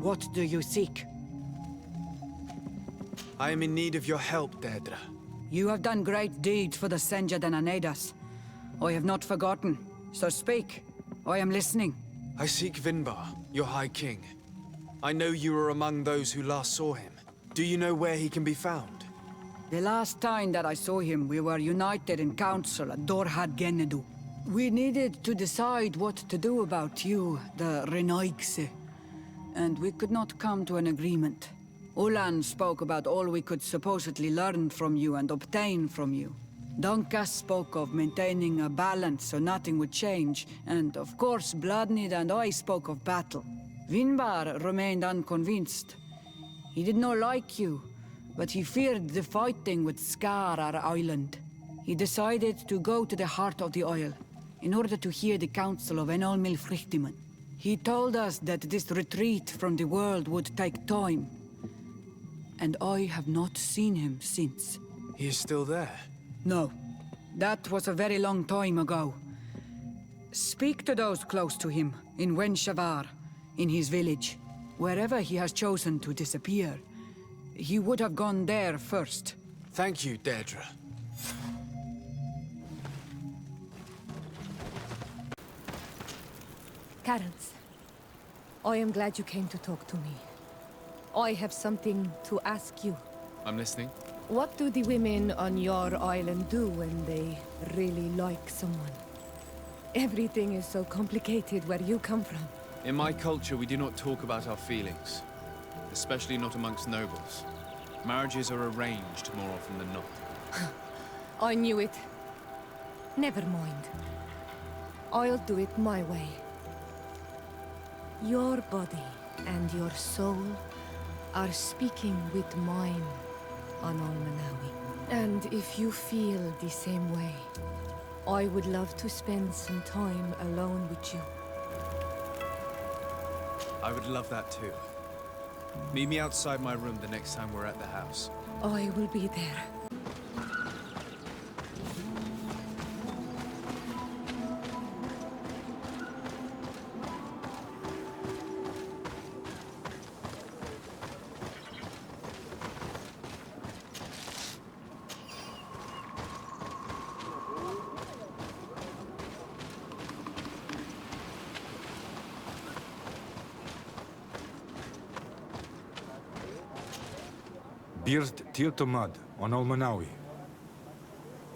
What do you seek? I am in need of your help, Deirdre. You have done great deeds for the Senja and Anedas. I have not forgotten, so speak. I am listening. I seek Vinbarr, your High King. I know you were among those who last saw him. Do you know where he can be found? The last time that I saw him, we were united in council at Dorhad Genedu. We needed to decide what to do about you, the Renaigse, and we could not come to an agreement. Ulan spoke about all we could supposedly learn from you and obtain from you. Dunkas spoke of maintaining a balance so nothing would change, and of course Bloodnid and I spoke of battle. Vinbarr remained unconvinced. He did not like you, but he feared the fighting would scar our island. He decided to go to the heart of the Isle, in order to hear the counsel of Enol Milfrichtiman. He told us that this retreat from the world would take time, and I have not seen him since. He is still there? No. That was a very long time ago. Speak to those close to him, in Wenshavar, in his village. Wherever he has chosen to disappear, he would have gone there first. Thank you, Deirdre. Carens, I am glad you came to talk to me. I have something to ask you. I'm listening. What do the women on your island do when they really like someone? Everything is so complicated where you come from. In my culture, we do not talk about our feelings, especially not amongst nobles. Marriages are arranged more often than not. I knew it. Never mind. I'll do it my way. Your body and your soul are speaking with mine on Almanawi. And if you feel the same way, I would love to spend some time alone with you. I would love that too. Meet me outside my room the next time we're at the house. I will be there. Birt Tirtomad on Almanawi.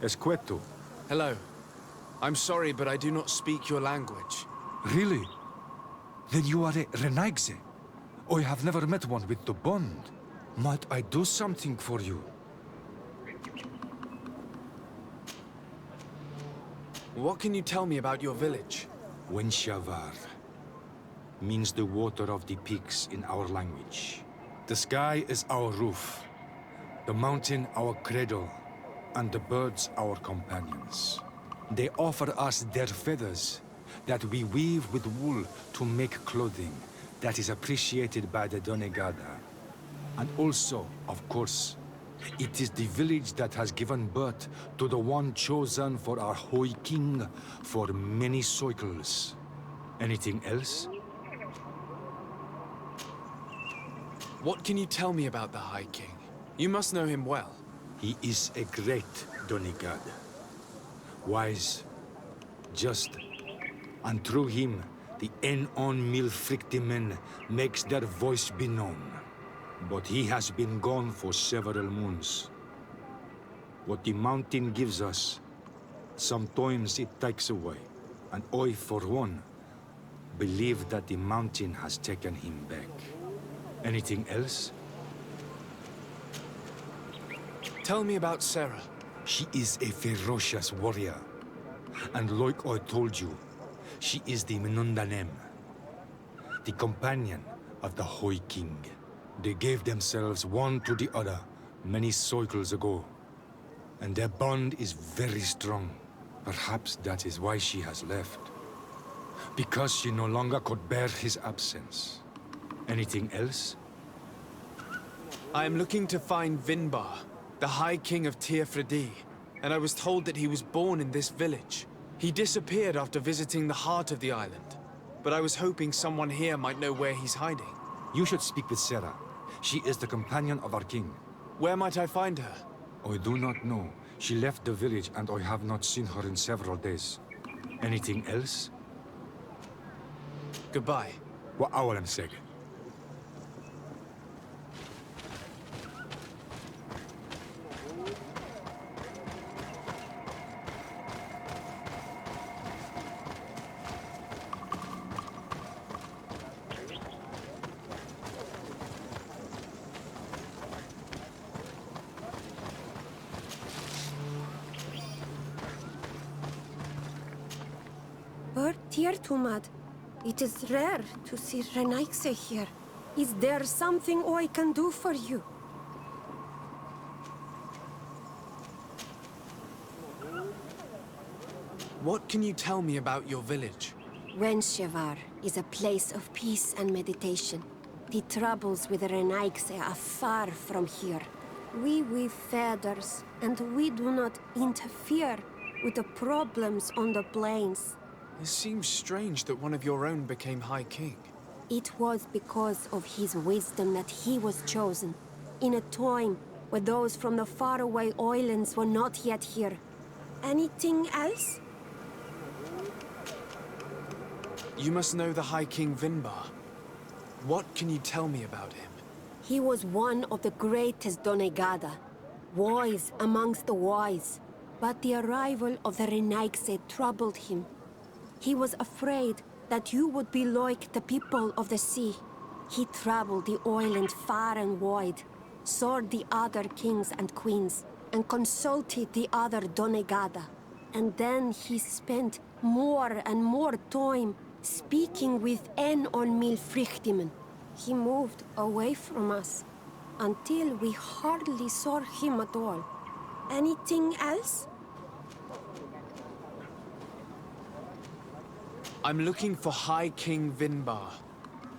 Esqueto. Hello. I'm sorry, but I do not speak your language. Really? Then you are a Renaigse. I have never met one with the bond. Might I do something for you? What can you tell me about your village? Wenshavar means the water of the peaks in our language. The sky is our roof, the mountain our cradle, and the birds our companions. They offer us their feathers that we weave with wool to make clothing that is appreciated by the Donegada. And also, of course, it is the village that has given birth to the one chosen for our Hoi King for many cycles. Anything else? What can you tell me about the High King? You must know him well. He is a great Donegad. Wise, just, and through him, the Enon Milfrichtimen makes their voice be known. But he has been gone for several moons. What the mountain gives us, sometimes it takes away. And I, for one, believe that the mountain has taken him back. Anything else? Tell me about Sarah. She is a ferocious warrior. And like I told you, she is the Menundanem, the companion of the Hoi King. They gave themselves one to the other many cycles ago. And their bond is very strong. Perhaps that is why she has left. Because she no longer could bear his absence. Anything else? I am looking to find Vinbarr, the High King of Tirfredi, and I was told that he was born in this village. He disappeared after visiting the heart of the island, but I was hoping someone here might know where he's hiding. You should speak with Sarah. She is the companion of our king. Where might I find her? I do not know. She left the village and I have not seen her in several days. Anything else? Goodbye. وأولا ساجد. Dear Tumad, it is rare to see Renaikse here. Is there something I can do for you? What can you tell me about your village? Wenshevar is a place of peace and meditation. The troubles with Renaikse are far from here. We weave feathers, and we do not interfere with the problems on the plains. It seems strange that one of your own became High King. It was because of his wisdom that he was chosen, in a time where those from the faraway islands were not yet here. Anything else? You must know the High King Vinbarr. What can you tell me about him? He was one of the greatest Donegada, wise amongst the wise. But the arrival of the Renaikse troubled him. He was afraid that you would be like the people of the sea. He traveled the island far and wide, saw the other kings and queens, and consulted the other Donegada. And then he spent more and more time speaking with En on Milfrichtimen. He moved away from us until we hardly saw him at all. Anything else? I'm looking for High King Vinbarr.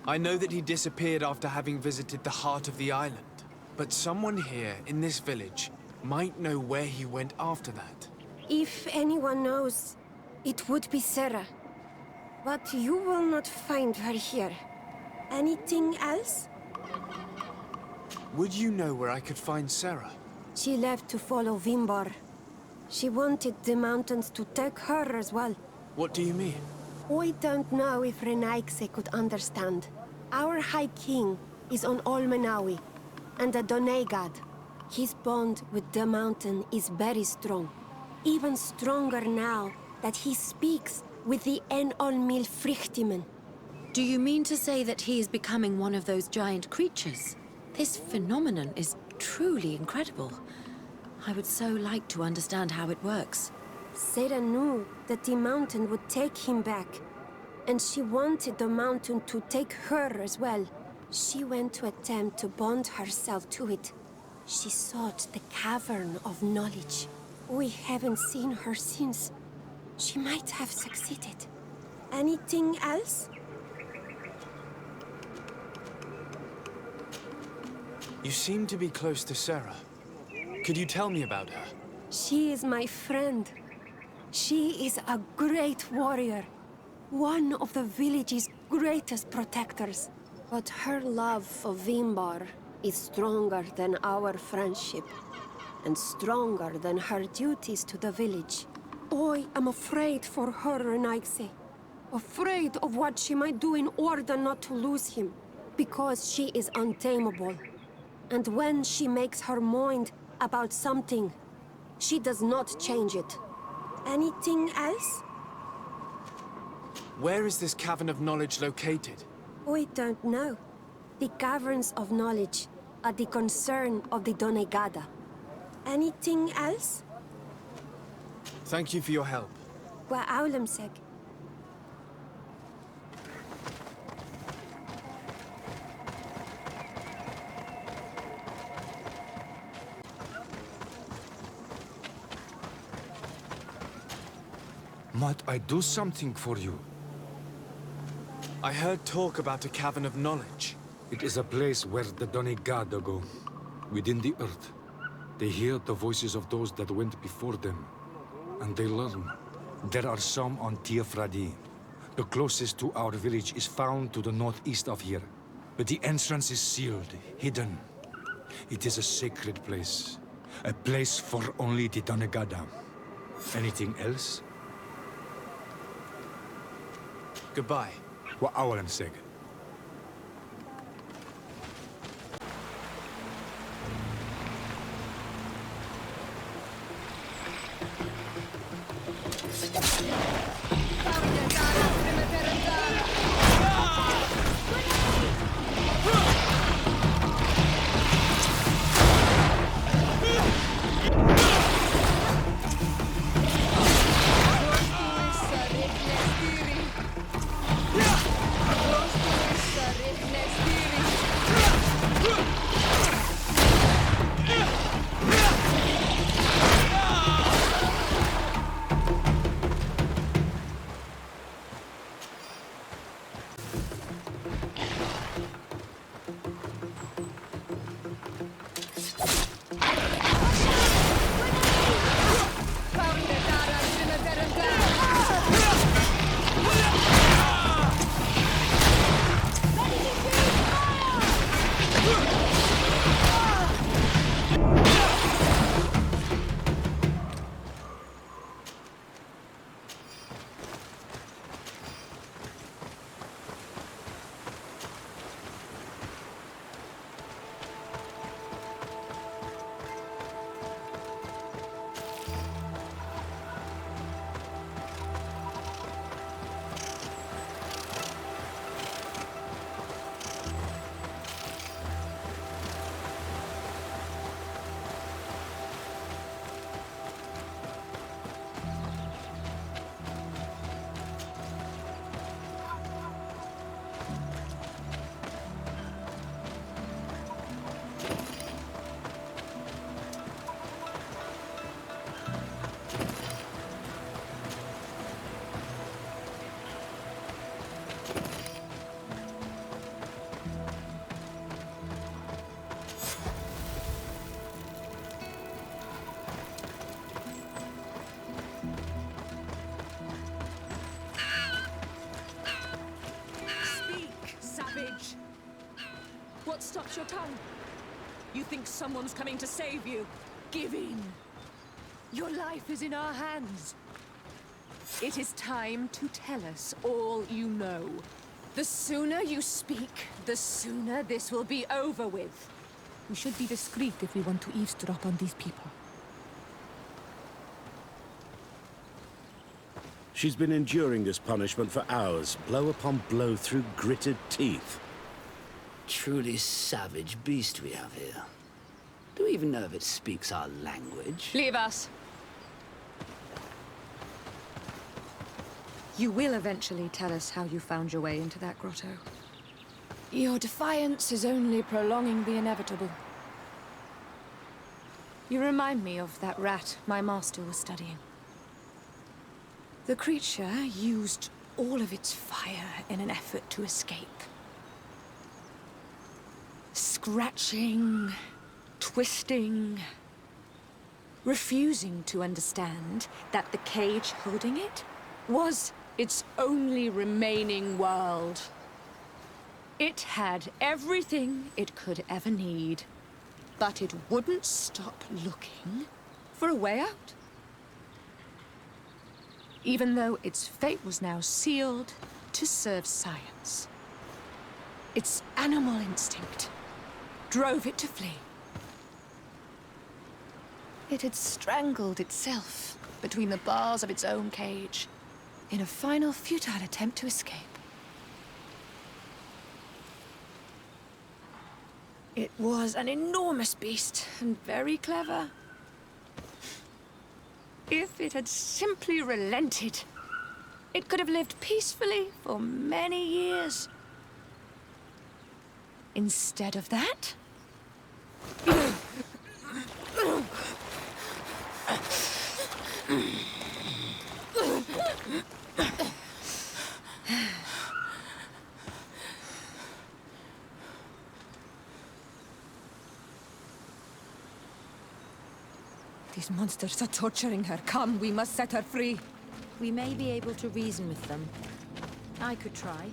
I know that he disappeared after having visited the heart of the island. But someone here in this village might know where he went after that. If anyone knows, it would be Sarah. But you will not find her here. Anything else? Would you know where I could find Sarah? She left to follow Vinbarr. She wanted the mountains to take her as well. What do you mean? I don't know if Renaikse could understand. Our High King is on Olmenawi, and a Donegad. His bond with the mountain is very strong. Even stronger now that he speaks with the En-on Milfrichtimen. Do you mean to say that he is becoming one of those giant creatures? This phenomenon is truly incredible. I would so like to understand how it works. Sarah knew that the mountain would take him back, and she wanted the mountain to take her as well. She went to attempt to bond herself to it. She sought the cavern of knowledge. We haven't seen her since. She might have succeeded. Anything else? You seem to be close to Sarah. Could you tell me about her? She is my friend. She is a great warrior. One of the village's greatest protectors. But her love for Vinbarr is stronger than our friendship. And stronger than her duties to the village. I am afraid for her, Renaikse. Afraid of what she might do in order not to lose him. Because she is untamable. And when she makes her mind about something, she does not change it. Anything else? Where is this cavern of knowledge located? I don't know. The caverns of knowledge are the concern of the Donegada. Anything else? Thank you for your help. Wa aulemseg. Might I do something for you? I heard talk about a cavern of knowledge. It is a place where the Donegada go, within the earth. They hear the voices of those that went before them, and they learn. There are some on Tir Fradi. The closest to our village is found to the northeast of here. But the entrance is sealed, hidden. It is a sacred place. A place for only the Donegada. Anything else? Goodbye. What Awalan said. What stops your tongue? You think someone's coming to save you? Give in. Your life is in our hands. It is time to tell us all you know. The sooner you speak, the sooner this will be over with. We should be discreet if we want to eavesdrop on these people. She's been enduring this punishment for hours, blow upon blow through gritted teeth. Truly savage beast we have here. Do we even know if it speaks our language? Leave us. You will eventually tell us how you found your way into that grotto. Your defiance is only prolonging the inevitable. You remind me of that rat my master was studying. The creature used all of its fire in an effort to escape. Scratching, twisting, refusing to understand that the cage holding it was its only remaining world. It had everything it could ever need, but it wouldn't stop looking for a way out. Even though its fate was now sealed to serve science. Its animal instinct drove it to flee. It had strangled itself between the bars of its own cage in a final futile attempt to escape. It was an enormous beast and very clever. If it had simply relented, it could have lived peacefully for many years. Instead of that, these monsters are torturing her. Come, we must set her free. We may be able to reason with them. I could try.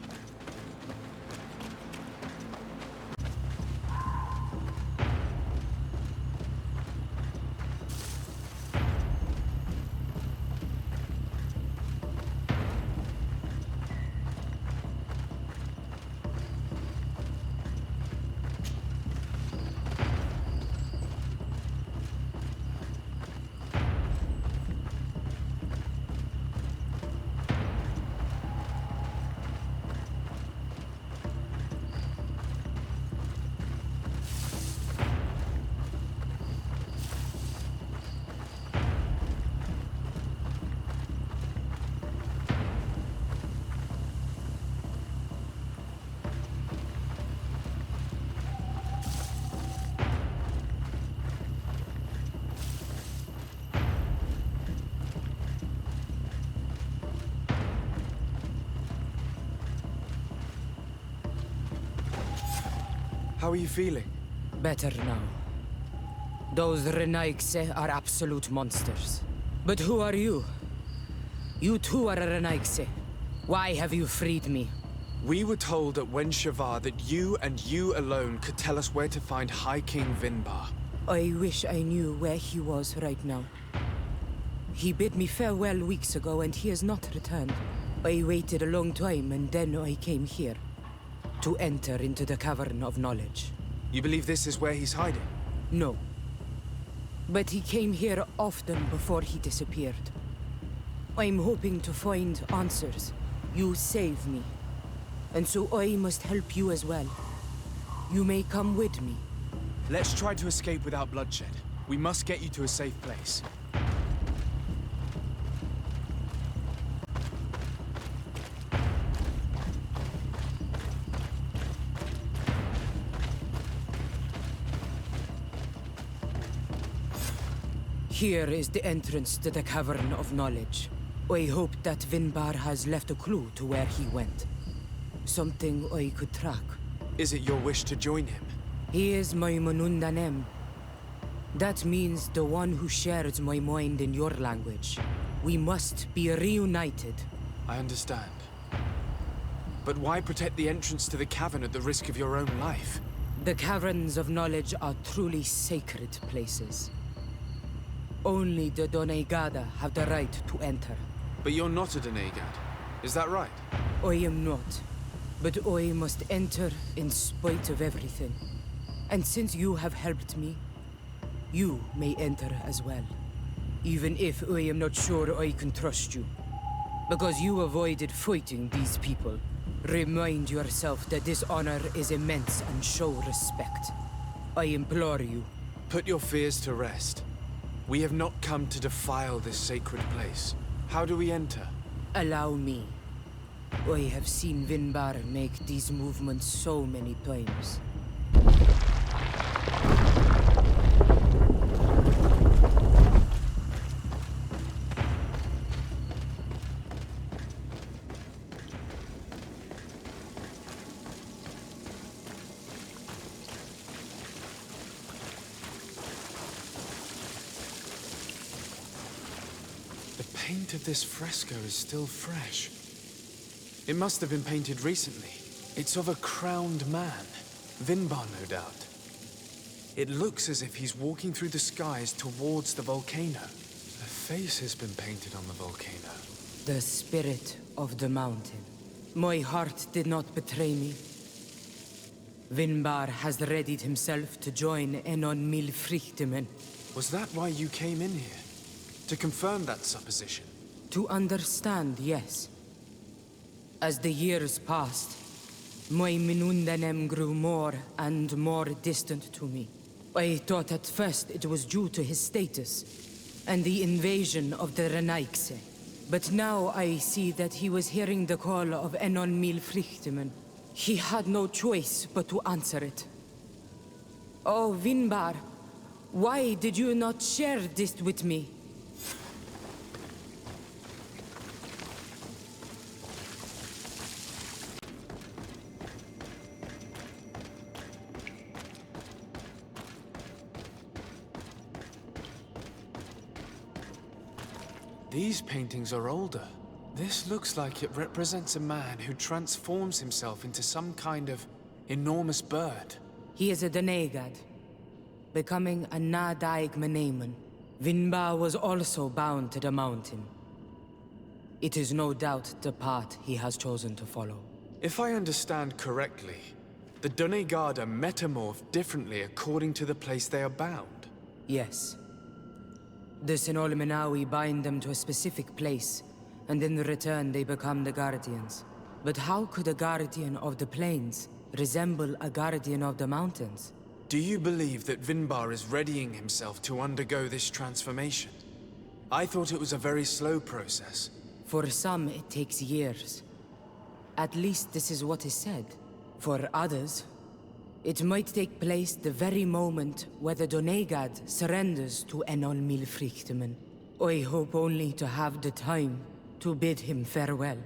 How are you feeling? Better now. Those Renaigse are absolute monsters. But who are you? You too are a Renaigse. Why have you freed me? We were told at Wenshavar that you and you alone could tell us where to find High King Vinbarr. I wish I knew where he was right now. He bid me farewell weeks ago and he has not returned. I waited a long time and then I came here. To enter into the Cavern of Knowledge. You believe this is where he's hiding? No. But he came here often before he disappeared. I'm hoping to find answers. You saved me. And so I must help you as well. You may come with me. Let's try to escape without bloodshed. We must get you to a safe place. Here is the entrance to the Cavern of Knowledge. I hope that Vinbarr has left a clue to where he went. Something I could track. Is it your wish to join him? He is my Manundanem. That means the one who shares my mind in your language. We must be reunited. I understand. But why protect the entrance to the cavern at the risk of your own life? The Caverns of Knowledge are truly sacred places. Only the Doneigada have the right to enter. But you're not a Doneigad, is that right? I am not. But I must enter in spite of everything. And since you have helped me, you may enter as well. Even if I am not sure I can trust you. Because you avoided fighting these people. Remind yourself that this honor is immense and show respect. I implore you. Put your fears to rest. We have not come to defile this sacred place. How do we enter? Allow me. I have seen Vinbarr make these movements so many times. The paint of this fresco is still fresh. It must have been painted recently. It's of a crowned man. Vinbarr, no doubt. It looks as if he's walking through the skies towards the volcano. A face has been painted on the volcano. The spirit of the mountain. My heart did not betray me. Vinbarr has readied himself to join Enon Milfrichtemen. Was that why you came in here? To confirm that supposition? To understand, yes. As the years passed, my Minundanem grew more and more distant to me. I thought at first it was due to his status and the invasion of the Renaigse. But now I see that he was hearing the call of Enon Milfrichtemen. He had no choice but to answer it. Oh, Vinbarr, why did you not share this with me? These paintings are older. This looks like it represents a man who transforms himself into some kind of enormous bird. He is a Doneigad, becoming a Nadaig Meneman. Vinbarr was also bound to the mountain. It is no doubt the path he has chosen to follow. If I understand correctly, the Doneigada metamorph differently according to the place they are bound. Yes. The Sinolmenawi bind them to a specific place, and in return they become the Guardians. But how could a Guardian of the Plains resemble a Guardian of the Mountains? Do you believe that Vinbarr is readying himself to undergo this transformation? I thought it was a very slow process. For some, it takes years. At least this is what is said. For others, it might take place the very moment where the Doneigad surrenders to Enon Milfrichtemen. I hope only to have the time to bid him farewell.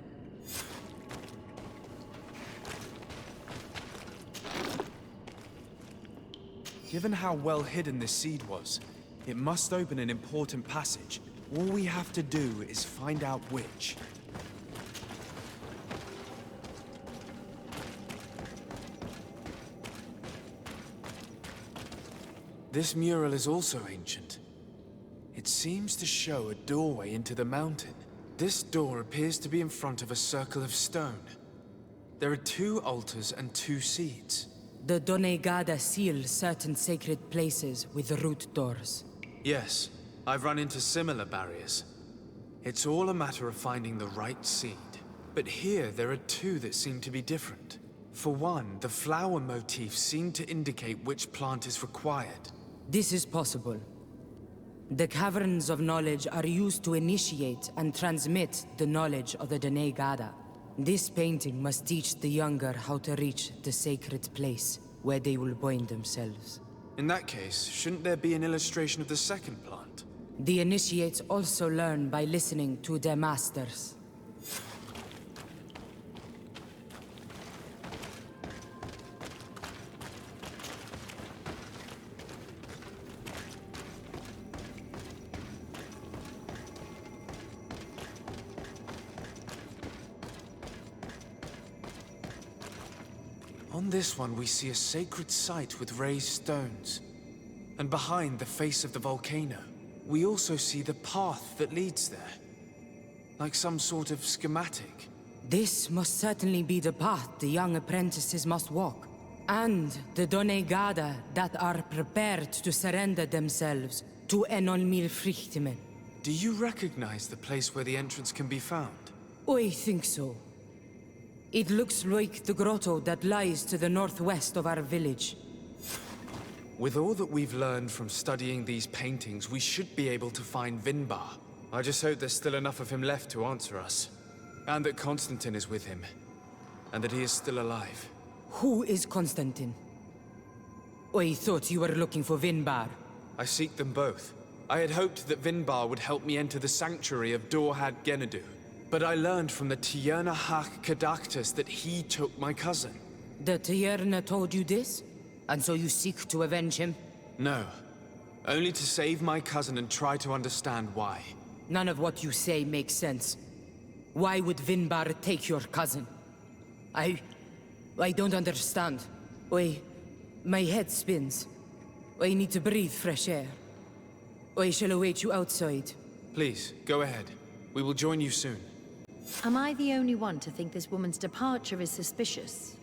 Given how well hidden this seed was, it must open an important passage. All we have to do is find out which. This mural is also ancient. It seems to show a doorway into the mountain. This door appears to be in front of a circle of stone. There are 2 altars and 2 seeds. The Donegada seal certain sacred places with root doors. Yes, I've run into similar barriers. It's all a matter of finding the right seed. But here there are 2 that seem to be different. For one, the flower motifs seem to indicate which plant is required. This is possible. The caverns of knowledge are used to initiate and transmit the knowledge of the Donegada. This painting must teach the younger how to reach the sacred place where they will bind themselves. In that case, shouldn't there be an illustration of the second plant? The initiates also learn by listening to their masters. On this one, we see a sacred site with raised stones. And behind the face of the volcano, we also see the path that leads there. Like some sort of schematic. This must certainly be the path the young apprentices must walk. And the Donegada that are prepared to surrender themselves to Enolmir Frichtimen. Do you recognize the place where the entrance can be found? I think so. It looks like the grotto that lies to the northwest of our village. With all that we've learned from studying these paintings, we should be able to find Vinbarr. I just hope there's still enough of him left to answer us. And that Constantin is with him. And that he is still alive. Who is Constantin? I thought you were looking for Vinbarr. I seek them both. I had hoped that Vinbarr would help me enter the sanctuary of Dorhad Genadu. But I learned from the Tierna Hak Kadaktus that he took my cousin. The Tierna told you this? And so you seek to avenge him? No. Only to save my cousin and try to understand why. None of what you say makes sense. Why would Vinbarr take your cousin? I don't understand. My head spins. I need to breathe fresh air. I shall await you outside. Please, go ahead. We will join you soon. Am I the only one to think this woman's departure is suspicious?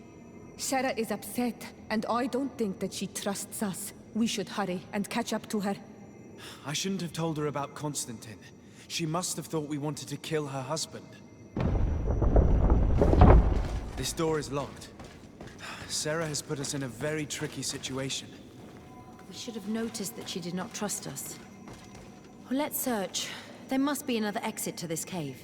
Sarah is upset, and I don't think that she trusts us. We should hurry and catch up to her. I shouldn't have told her about Constantin. She must have thought we wanted to kill her husband. This door is locked. Sarah has put us in a very tricky situation. We should have noticed that she did not trust us. Well, let's search. There must be another exit to this cave.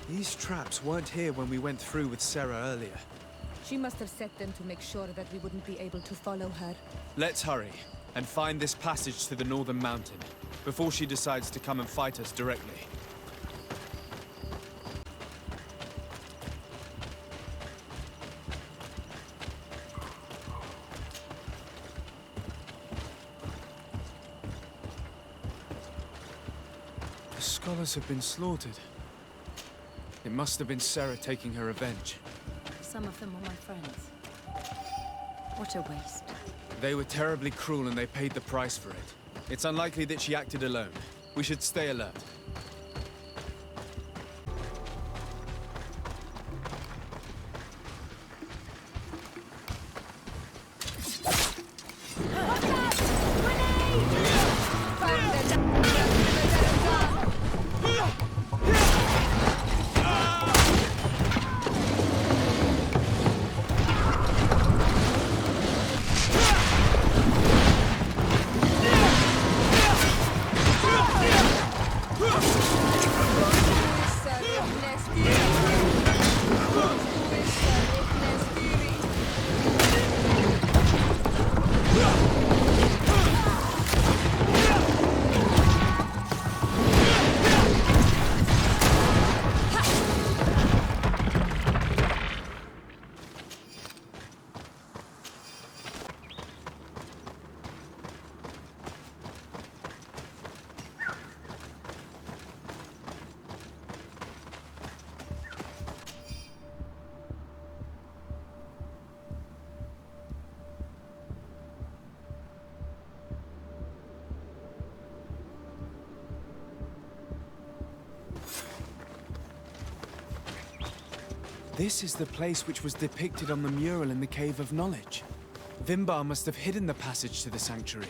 These traps weren't here when we went through with Sarah earlier. She must have set them to make sure that we wouldn't be able to follow her. Let's hurry and find this passage to the northern mountain before she decides to come and fight us directly. The scholars have been slaughtered. It must have been Sarah taking her revenge. Some of them were my friends. What a waste. They were terribly cruel and they paid the price for it. It's unlikely that she acted alone. We should stay alert. This is the place which was depicted on the mural in the Cave of Knowledge. Vinbarr must have hidden the passage to the sanctuary.